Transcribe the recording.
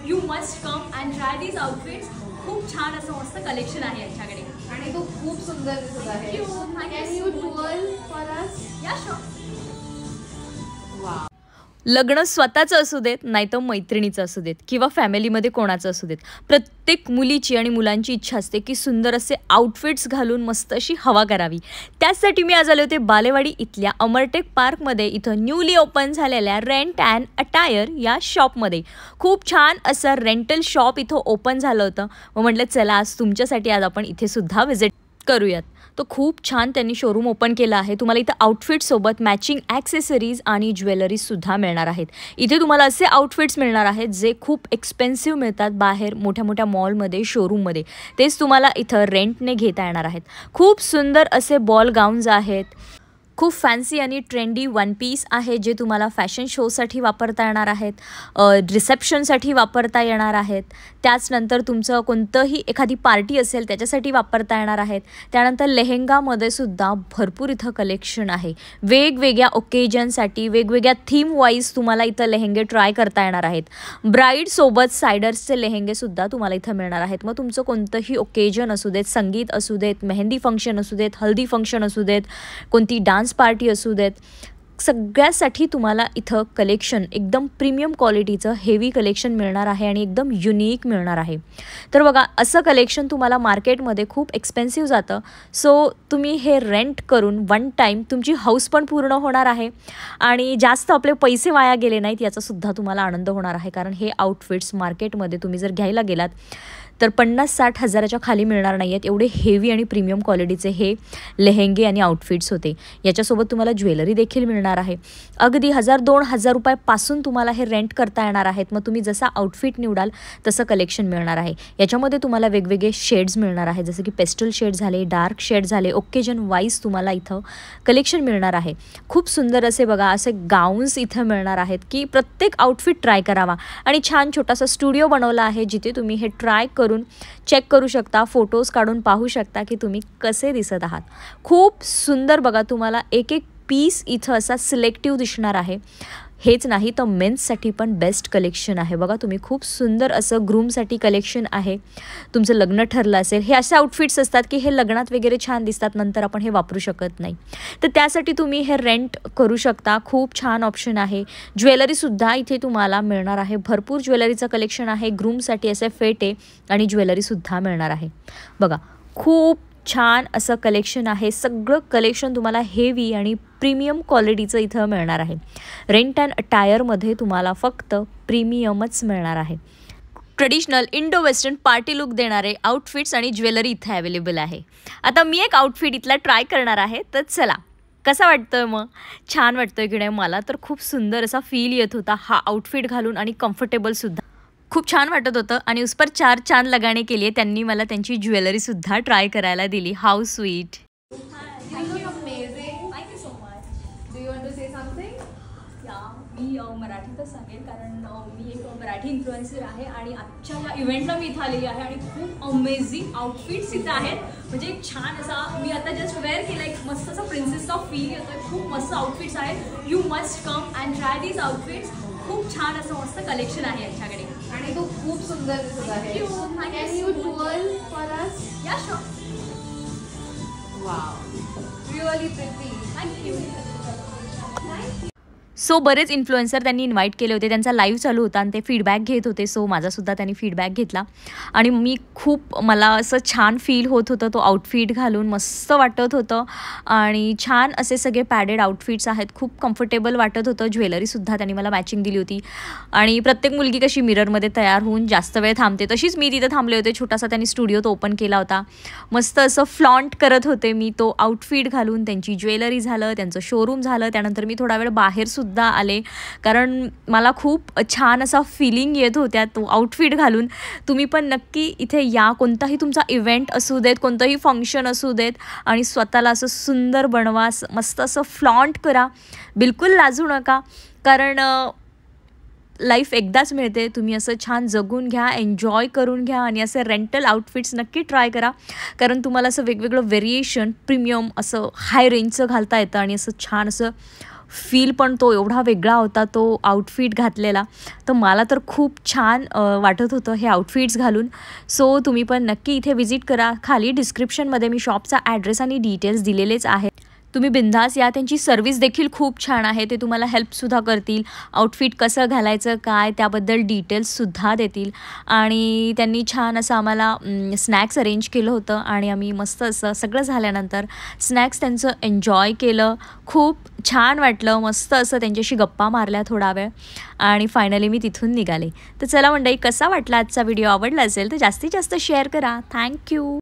You must come and try these outfits. खूप छान असं मस्त कलेक्शन आहे यांच्याकडे आणि तो खूप सुंदर दिसत आहे. Can you tell for us? Yeah sure. Wow. लग्न स्वतःचं असू देत नाही तर मैत्रिणीचं असू देत किंवा फॅमिलीमध्ये कोणाचं असू देत, प्रत्येक मुलीची आणि मुलांची इच्छा असते की सुंदर असे आउटफिट्स घालून मस्त अशी हवा करावी. त्याचसाठी मी आज आले होते बालेवाडी इथल्या अमरटेक पार्कमध्ये. इथं न्यूली ओपन झालेल्या रेंट अँड अटायर या शॉपमध्ये खूप छान असं रेंटल शॉप इथं ओपन झालं होतं. मग म्हटलं चला आज तुमच्यासाठी आज आपण इथे सुद्धा व्हिजिट करूयात. तो खूप छान त्यांनी शोरूम ओपन केला आहे. तुम्हाला इथं आउटफिटसोबत मॅचिंग ॲक्सेसरीज आणि ज्वेलरीजसुद्धा मिळणार आहेत. इथे तुम्हाला असे आउटफिट्स मिळणार आहेत जे खूप एक्सपेन्सिव्ह मिळतात बाहेर मोठ्या मोठ्या मॉलमध्ये, शोरूममध्ये. तेच तुम्हाला इथं रेंटने घेता येणार आहेत. खूप सुंदर असे बॉल गाऊन्स आहेत. खूप फॅन्सी आणि ट्रेंडी वन पीस आहे जे तुम्हाला फॅशन शोसाठी वापरता येणार आहेत, रिसेप्शनसाठी वापरता येणार आहेत. त्याचनंतर तुमचं कोणतंही एखादी पार्टी असेल त्याच्यासाठी वापरता येणार आहेत. त्यानंतर लेहेंगामध्ये सुद्धा भरपूर इथं कलेक्शन आहे. वेगवेगळ्या ओकेजनसाठी वेगवेगळ्या थीम वाईज तुम्हाला इथं लेहेंगे ट्राय करता येणार आहेत. ब्राईडसोबत सायडर्सचे लेहेंगेसुद्धा तुम्हाला इथं मिळणार आहेत. मग तुमचं कोणतंही ओकेजन असू देत, संगीत असू देत, मेहंदी फंक्शन असू देत, हल्दी फंक्शन असू देत, कोणती डान्स पार्टी असू देत, सगळ्यासाठी तुम्हाला इथं कलेक्शन एकदम प्रीमियम क्वालिटीचं हेवी कलेक्शन मिळणार आहे आणि एकदम युनिक मिळणार आहे. तर बघा असं कलेक्शन तुम्हाला मार्केटमध्ये खूप एक्सपेन्सिव्ह जातं. सो तुम्ही हे रेंट करून वन टाईम तुमची हौस पण पूर्ण होणार आहे आणि जास्त आपले पैसे वाया गेले नाहीत याचासुद्धा तुम्हाला आनंद होणार आहे. कारण हे आउटफिट्स मार्केटमध्ये तुम्ही जर घ्यायला गेलात तर 50-60 हजाराच्या खाली मिळणार नाही आहेत. एवढे हेवी आणि प्रीमियम क्वालिटीचे हे लेहेंगे आणि आउटफिट्स होते. याच्यासोबत तुम्हाला ज्वेलरी देखील मिळणार आहे. अगदी 1000-2000 रुपयापासून तुम्हाला हे रेंट करता येणार आहेत. मग तुम्ही जसा आउटफिट निवडाल तसं कलेक्शन मिळणार आहे. याच्यामध्ये तुम्हाला वेगवेगळे शेड्स मिळणार आहे, जसं की पेस्टल शेड झाले, डार्क शेड झाले, ओकेजन वाईज तुम्हाला इथं कलेक्शन मिळणार आहे. खूप सुंदर असे बघा असे गाऊन्स इथं मिळणार आहेत की प्रत्येक आउटफिट ट्राय करावा. आणि छान छोटासा स्टुडिओ बनवला आहे जिथे तुम्ही हे ट्राय करून चेक करू शकता, फोटोज काढून पाहू शकता की तुम्ही कसे दिसत आहात. खूप सुंदर बघा तुम्हाला एक एक पीस इथं असा सिलेक्टिव्ह दिसणार आहे. हेच नाही तर मेन्ससाठी पण बेस्ट कलेक्शन आहे. बघा तुम्ही खूप सुंदर असं ग्रूमसाठी कलेक्शन आहे. तुमचं लग्न ठरलं असेल, हे असे आउटफिट्स असतात की हे लग्नात वगैरे छान दिसतात, नंतर आपण हे वापरू शकत नाही. तर त्यासाठी तुम्ही हे रेंट करू शकता. खूप छान ऑप्शन आहे. ज्वेलरीसुद्धा इथे तुम्हाला मिळणार आहे. भरपूर ज्वेलरीचं कलेक्शन आहे. ग्रूमसाठी असे फेटे आणि ज्वेलरीसुद्धा मिळणार आहे. बघा खूप छान असं कलेक्शन आहे. सगळं कलेक्शन तुम्हाला हेवी आणि प्रीमियम क्वालिटीचं इथं मिळणार आहे. रेंट अँड अटायरमध्ये तुम्हाला फक्त प्रीमियमच मिळणार आहे. Traditional Indo western party look देणारे आउटफिट्स आणि ज्वेलरी इथं अवेलेबल आहे. आता मी एक आउटफिट इथला ट्राय करणार आहे. तर चला कसा वाटतोय मग? छान वाटतोय की नाही? मला तर खूप सुंदर असा फील येत होता हा आउटफिट घालून आणि कम्फर्टेबलसुद्धा खूप छान वाटत होतं. आणि उस पर 4 चांद लगाने के लिए त्यांनी मला त्यांची ज्वेलरीसुद्धा ट्राय करायला दिली. How sweet. मी मराठीतच सांगेन कारण मी एक मराठी इन्फ्लुएन्सर आहे आणि आजच्या या इव्हेंटला मी इथं आलेली आहे आणि खूप अमेझिंग आउटफिट्स इथं आहेत. म्हणजे एक छान असा मी आता जस्ट वेअर केला, एक मस्त असा प्रिन्सेसचा फील येतोय. खूप मस्त आउटफिट्स आहेत. You must come and try these outfits. खूप छान असं मस्त कलेक्शन आहे यांच्याकडे आणि तो खूप सुंदर दिसत आहे. Can you tell for us? Yeah sure. Wow, really pretty. Thank you. So बरेच इन्फ्लुएन्सर त्यांनी इन्व्हाइट केले होते. त्यांचा लाईव्ह चालू होता आणि ते फीडबॅक घेत होते. सो माझासुद्धा त्यांनी फीडबॅक घेतला आणि मला असं छान फील होत होतं. तो आउटफिट घालून मस्त वाटत होतं आणि छान असे सगळे पॅडेड आउटफिट्स आहेत. खूप कम्फर्टेबल वाटत होतं. ज्वेलरीसुद्धा त्यांनी मला मॅचिंग दिली होती आणि प्रत्येक मुलगी कशी मिररमध्ये तयार होऊन जास्त वेळ थांबते तशीच मी तिथे थांबले होते. छोटासा त्यांनी स्टुडिओ तो ओपन केला होता. मस्त असं फ्लॉन्ट करत होते मी तो आउटफिट घालून. त्यांची ज्वेलरी झालं, त्यांचं शोरूम झालं. त्यानंतर मी थोडा वेळ बाहेर आले कारण मला खूप छान असा फिलिंग येत होत्या तो आउटफिट घालून. तुम्ही पण नक्की इथे या. कोणताही तुमचा इव्हेंट असू देत, कोणतंही फंक्शन असू देत आणि स्वतःला असं सुंदर बनवा, मस्त असं फ्लॉन्ट करा. बिलकुल लाजू नका कारण लाईफ एकदाच मिळते. तुम्ही असं छान जगून घ्या, एन्जॉय करून घ्या आणि असे रेंटल आउटफिट्स नक्की ट्राय करा कारण तुम्हाला असं वेगवेगळं व्हेरिएशन प्रीमियम असं हाय रेंजचं घालता येतं आणि असं छान असं फील पण तो एवढा वेगळा होता तो आउटफिट घातलेला. तर मला तर खूप छान वाटत होतं हे आउटफिट्स घालून. सो तुम्ही पण नक्की इथे व्हिजिट करा. खाली डिस्क्रिप्शनमध्ये मी शॉपचा ॲड्रेस आणि डिटेल्स दिलेलेच आहेत. तुम्ही बिंदास या. त्यांची सर्विस देखील खूप छान आहे. ते तुम्हाला हेल्पसुद्धा करतील. आउटफिट कसं घालायचं काय त्याबद्दल डिटेल्ससुद्धा देतील. आणि त्यांनी छान असं आम्हाला स्नॅक्स अरेंज केलं होतं आणि आम्ही मस्त असं सगळं झाल्यानंतर स्नॅक्स त्यांचं एन्जॉय केलं. खूप छान वाटलं. मस्त असं त्यांच्याशी गप्पा मारल्या थोडा वेळ आणि फायनली मी तिथून निघाले. तर चला मंडळी, कसा वाटला आजचा व्हिडिओ? आवडला असेल तर जास्तीत जास्त शेअर करा. थँक्यू.